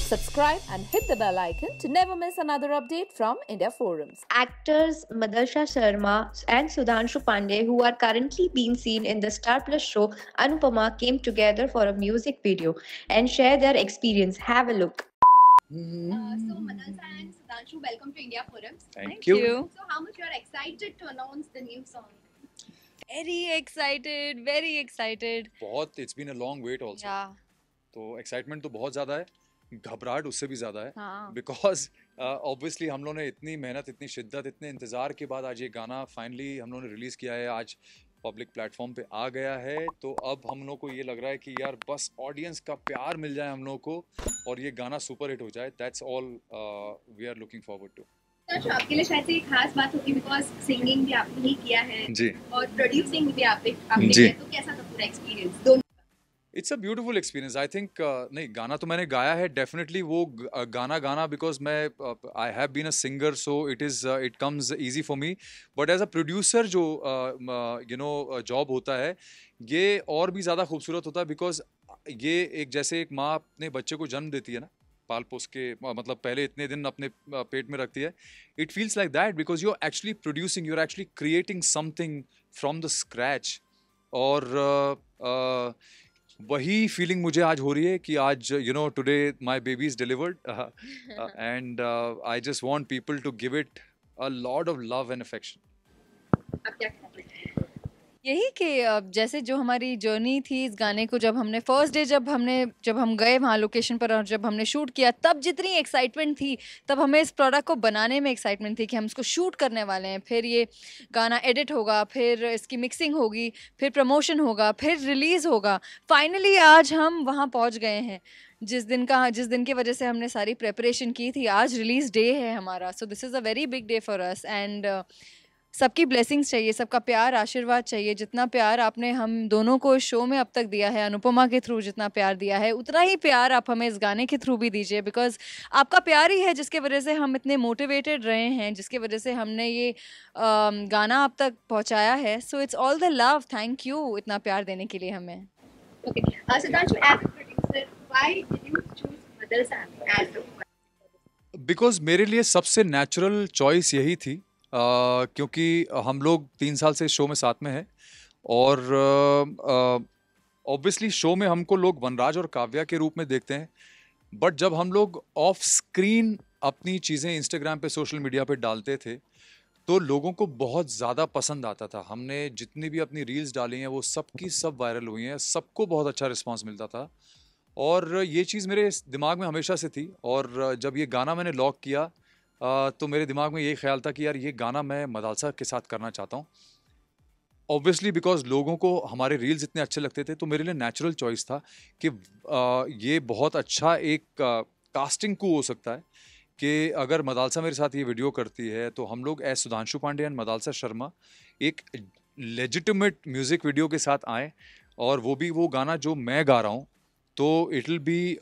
Subscribe and hit the bell icon to never miss another update from India Forums. Actors Madalsha Sharma and Sudhanshu Pandey, who are currently being seen in the Star Plus show Anupama, came together for a music video and share their experience. Have a look. So Madalsa and Sudhanshu, welcome to India Forums. Thank you. So how much you are excited to announce the new song? Very excited, very excited. बहुत it's been a long wait also. Yeah. तो excitement तो बहुत ज़्यादा है, घबराहट उससे भी ज़्यादा है. हाँ. Because obviously हम लोगों ने इतनी मेहनत, इतनी शिद्दत, इतने इंतज़ार के बाद आज ये गाना फाइनली हम लोगों ने रिलीज़ किया है, आज पब्लिक प्लेटफॉर्म पे आ गया है. तो अब हम लोग को ये लग रहा है कि यार बस ऑडियंस का प्यार मिल जाए हम लोग को और ये गाना सुपर हिट हो जाए. That's all we are looking forward to. Sir आपके लिए शायद से एक खास बात होगी बिकॉज सिंगिंग भी आपने ही किया है जी. और प्रोड्यूसिंग भी आपने जी. किया, तो कैसा था पूरा एक्सपीरियंस दोनों? It's a beautiful experience. I think नहीं गाना तो मैंने गाया है डेफिनेटली. वो गाना बिकॉज मैं I have been a singer so it comes easy for me. But as a producer जो जॉब होता है ये और भी ज़्यादा खूबसूरत होता है. बिकॉज ये एक जैसे एक माँ अपने बच्चे को जन्म देती है ना, पाल पोस के मतलब पहले इतने दिन अपने पेट में रखती है. It feels like that because you are actually producing, you are actually creating something from the scratch. और वही फीलिंग मुझे आज हो रही है कि आज today my baby is delivered and I just want people to give it a lot of love and affection. आप क्या कहते हैं? यही कि जैसे जो हमारी जर्नी थी इस गाने को, जब हमने फर्स्ट डे जब हम गए वहाँ लोकेशन पर और जब हमने शूट किया, तब जितनी एक्साइटमेंट थी, तब हमें इस प्रोडक्ट को बनाने में एक्साइटमेंट थी कि हम इसको शूट करने वाले हैं, फिर ये गाना एडिट होगा, फिर इसकी मिक्सिंग होगी, फिर प्रमोशन होगा, फिर रिलीज़ होगा. फाइनली आज हम वहाँ पहुँच गए हैं जिस दिन की वजह से हमने सारी प्रेपरेशन की थी. आज रिलीज़ डे है हमारा. So this is a very big day for us and सबकी ब्लेसिंग्स चाहिए, सबका प्यार आशीर्वाद चाहिए. जितना प्यार आपने हम दोनों को इस शो में अब तक दिया है, अनुपमा के थ्रू जितना प्यार दिया है, उतना ही प्यार आप हमें इस गाने के थ्रू भी दीजिए. बिकॉज आपका प्यार ही है जिसके वजह से हम इतने मोटिवेटेड रहे हैं, जिसकी वजह से हमने ये गाना अब तक पहुंचाया है. So it's all the love. Thank you इतना प्यार देने के लिए हमें. Okay. Sudhanshu, as a producer, why did you choose Madalsa as the because मेरे लिए सबसे नेचुरल चॉइस यही थी. क्योंकि हम लोग 3 साल से शो में साथ में हैं और ऑब्वियसली शो में हमको लोग वनराज और काव्या के रूप में देखते हैं. बट जब हम लोग ऑफ स्क्रीन अपनी चीज़ें इंस्टाग्राम पे, सोशल मीडिया पे डालते थे तो लोगों को बहुत ज़्यादा पसंद आता था. हमने जितनी भी अपनी रील्स डाली हैं वो सब की सब वायरल हुई हैं, सबको बहुत अच्छा रिस्पांस मिलता था. और ये चीज़ मेरे दिमाग में हमेशा से थी. और जब ये गाना मैंने लॉक किया तो मेरे दिमाग में यही ख्याल था कि यार ये गाना मैं मदालसा के साथ करना चाहता हूँ. ऑब्वियसली बिकॉज लोगों को हमारे रील्स इतने अच्छे लगते थे तो मेरे लिए नेचुरल चॉइस था कि ये बहुत अच्छा एक कास्टिंग को हो सकता है कि अगर मदालसा मेरे साथ ये वीडियो करती है तो हम लोग एज सुधांशु पांडे एंड मदालसा शर्मा एक लेजिटिमेट म्यूज़िक वीडियो के साथ आएँ. और वो भी वो गाना जो मैं गा रहा हूँ, तो it will be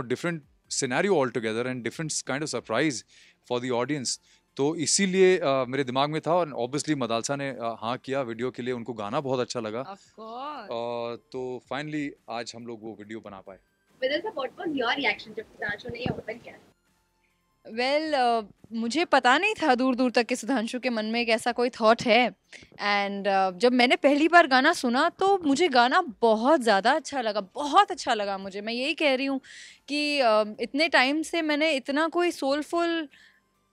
different scenario all together and different kind of surprise for the audience. तो इसीलिए मेरे दिमाग में था और ऑब्वियसली मदालसा ने हाँ किया वीडियो के लिए. उनको गाना बहुत अच्छा लगा. Of course. तो फाइनली आज हम लोग वो वीडियो बना पाए. Madalsa, what was your reaction जब Sudhanshu ने ये ओपन किया? वेल मुझे पता नहीं था दूर दूर तक कि सुधांशु के मन में एक ऐसा कोई थॉट है. एंड जब मैंने पहली बार गाना सुना तो मुझे गाना बहुत ज़्यादा अच्छा लगा, बहुत अच्छा लगा मुझे. मैं यही कह रही हूँ कि इतने टाइम से मैंने इतना कोई सोलफुल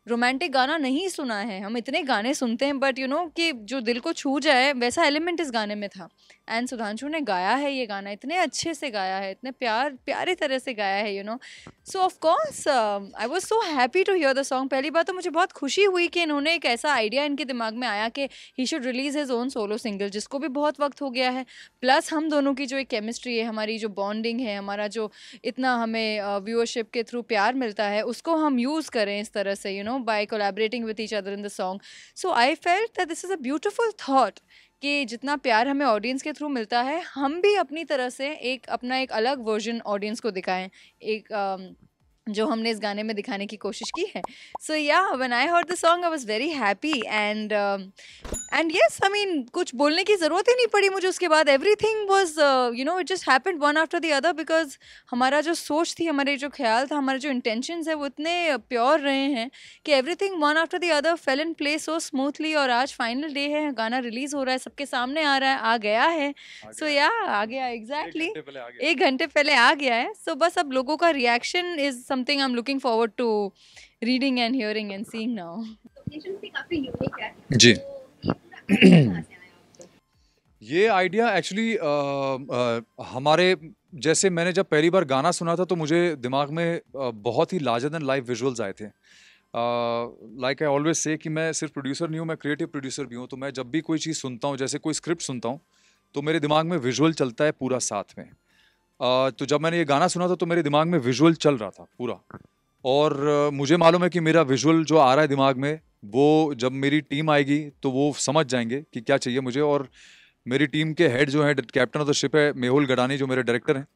रोमांटिक गाना नहीं सुना है. हम इतने गाने सुनते हैं बट कि जो दिल को छू जाए वैसा एलिमेंट इस गाने में था. एंड सुधांशु ने गाया है ये गाना, इतने अच्छे से गाया है, इतने प्यारे तरह से गाया है. So of course I was so happy to hear the song. पहली बात तो मुझे बहुत खुशी हुई कि इन्होंने एक ऐसा आइडिया इनके दिमाग में आया कि he should release his own solo single, जिसको भी बहुत वक्त हो गया है. प्लस हम दोनों की जो एक केमिस्ट्री है, हमारी जो बॉन्डिंग है, हमारा जो इतना हमें व्यूअरशिप के थ्रू प्यार मिलता है, उसको हम यूज़ करें इस तरह से by collaborating with each other in the song. So I felt that this is a beautiful thought कि जितना प्यार हमें ऑडियंस के थ्रू मिलता है, हम भी अपनी तरह से अपना एक अलग वर्जन ऑडियंस को दिखाएं. एक जो हमने इस गाने में दिखाने की कोशिश की है. So yeah, when I heard the song, I was very happy and yes, I mean कुछ बोलने की ज़रूरत ही नहीं पड़ी मुझे उसके बाद. Everything was it just happened one after the other because हमारा जो सोच थी, हमारे जो ख्याल था, हमारे जो intentions है वो इतने प्योर रहे हैं कि everything one after the other fell in place so smoothly. और आज final day है, गाना रिलीज हो रहा है, सबके सामने आ रहा है, आ गया है. So yeah, आ गया exactly. 1 घंटे पहले आ गया है. So बस अब लोगों का reaction is something I'm looking forward to reading and hearing and seeing now. Location भी काफी यूनिक है. जी. तो ये पूरा कहाँ से आया आपको? ये आइडिया एक्चुअली हमारे, जैसे मैंने जब पहली बार गाना सुना था तो मुझे दिमाग में बहुत ही लार्जर देन लाइफ विजुअल्स आए थे. लाइक आई ऑलवेज से कि मैं सिर्फ प्रोड्यूसर नहीं हूँ, मैं क्रिएटिव प्रोड्यूसर भी हूँ. तो मैं जब भी कोई चीज़ सुनता हूँ, जैसे कोई स्क्रिप्ट सुनता हूँ, तो मेरे दिमाग में विजुअल चलता है पूरा साथ में. तो जब मैंने ये गाना सुना था तो मेरे दिमाग में विजुअल चल रहा था पूरा. और मुझे मालूम है कि मेरा विजुअल जो आ रहा है दिमाग में, वो जब मेरी टीम आएगी तो वो समझ जाएंगे कि क्या चाहिए मुझे. और मेरी टीम के हेड जो है, कैप्टन ऑफ द शिप है मेहुल गडानी, जो मेरे डायरेक्टर हैं,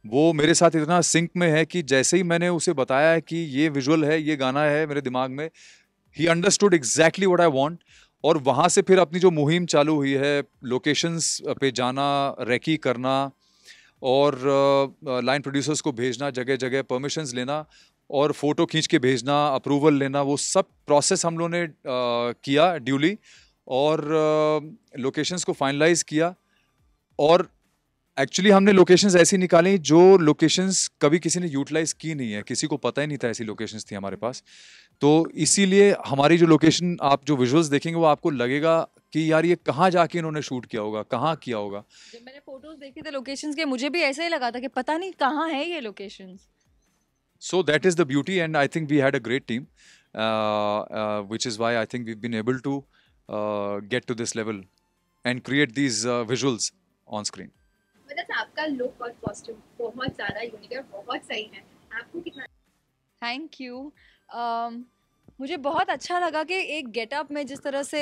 वो मेरे साथ इतना सिंक में है कि जैसे ही मैंने उसे बताया है कि ये विजुअल है, ये गाना है मेरे दिमाग में, he understood exactly what I want. और वहाँ से फिर अपनी जो मुहिम चालू हुई है, लोकेशंस पे जाना, रेकी करना और लाइन प्रोड्यूसर्स को भेजना, जगह जगह परमिशंस लेना और फोटो खींच के भेजना, अप्रूवल लेना, वो सब प्रोसेस हम लोगों ने किया ड्यूली. और लोकेशंस को फाइनलाइज किया. और एक्चुअली हमने लोकेशंस ऐसी निकाली जो लोकेशंस कभी किसी ने यूटिलाइज की नहीं है, किसी को पता ही नहीं था ऐसी लोकेशंस थी हमारे पास. तो इसीलिए हमारी जो लोकेशन, आप जो विजुअल्स देखेंगे वो आपको लगेगा कि यार ये कहाँ जाके इन्होंने शूट किया होगा, कहाँ किया होगा. जब मैंने फोटोज देखे थे लोकेशंस के, मुझे भी ऐसा ही लगा था कि पता नहीं कहाँ है ये locations. So that is the beauty, and I think we had a great team, which is why I think we've been able to get to this level and create these visuals on screen. मतलब आपका look और costume बहुत ज्यादा unique है, बहुत सही है. आपको कितना थैंक यू. मुझे बहुत अच्छा लगा कि एक गेटअप में जिस तरह से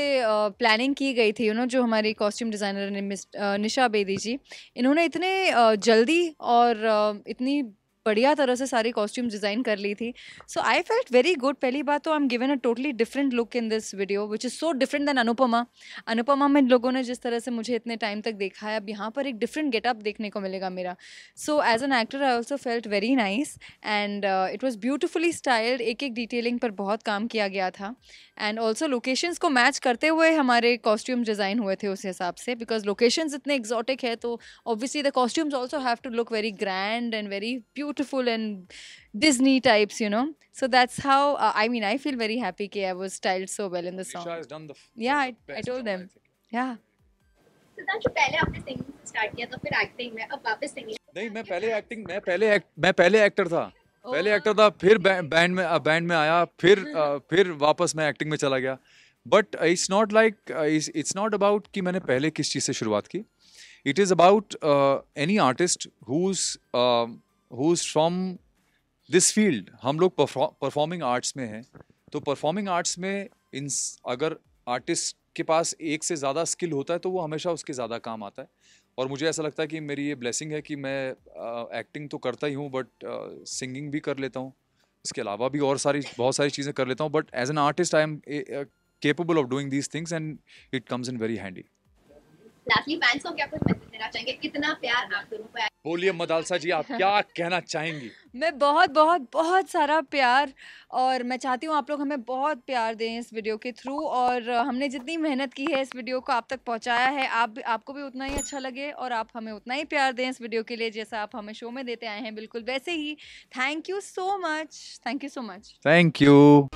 प्लानिंग की गई थी, जो हमारी कॉस्ट्यूम डिज़ाइनर ने निशा बेदी जी, इन्होंने इतने जल्दी और इतनी बढ़िया तरह से सारी कॉस्ट्यूम्स डिज़ाइन कर ली थी. सो आई फेल्ट वेरी गुड. पहली बात तो I am given a totally different look in this video which is so different than Anupama. Anupama में लोगों ने जिस तरह से मुझे इतने टाइम तक देखा है, अब यहाँ पर एक डिफरेंट गेटअप देखने को मिलेगा मेरा. So as an actor I also felt very nice and it was beautifully styled. एक एक डिटेलिंग पर बहुत काम किया गया था एंड ऑल्सो लोकेशंस को मैच करते हुए हमारे कॉस्ट्यूम डिज़ाइन हुए थे उस हिसाब से, बिकॉज लोकेशंस इतने एक्जॉटिक है तो obviously the costumes also have to look very grand and very beautiful and Disney types, So that's how I mean I feel very happy that I was styled so well in the song. Nisha has done the Yeah, I best told job, them. I think. Yeah. Siddhanshu, पहले आपने singing से start किया था, फिर acting में, अब वापस singing. नहीं, मैं पहले एक्टर था. पहले एक्टर था, फिर बैंड में आया, फिर वापस मैं एक्टिंग में चला गया. But it's not like, it's not about कि मैंने पहले किस चीज़ से शुरुआत की. It is about any artist who's from this field. हम लोग परफॉर्मिंग आर्ट्स में हैं, तो परफॉर्मिंग आर्ट्स में अगर आर्टिस्ट के पास एक से ज़्यादा स्किल होता है तो वो हमेशा उसके ज़्यादा काम आता है. और मुझे ऐसा लगता है कि मेरी ये ब्लेसिंग है कि मैं एक्टिंग तो करता ही हूँ, बट सिंगिंग भी कर लेता हूँ. इसके अलावा भी और बहुत सारी चीज़ें कर लेता हूँ. But as an artist I am capable of doing these things and it comes in very handy. Lastly fans को क्या कुछ मैसेज देना चाहेंगे? कितना प्यार आप दोनों को. बोलिए मदालसा जी, आप क्या कहना चाहेंगी? मैं बहुत बहुत बहुत सारा प्यार, और मैं चाहती हूँ आप लोग हमें बहुत प्यार दें इस वीडियो के थ्रू. और हमने जितनी मेहनत की है इस वीडियो को आप तक पहुँचाया है, आपको भी उतना ही अच्छा लगे और आप हमें उतना ही प्यार दें इस वीडियो के लिए जैसा आप हमें शो में देते आए हैं, बिल्कुल वैसे ही. Thank you so much. Thank you so much. Thank you.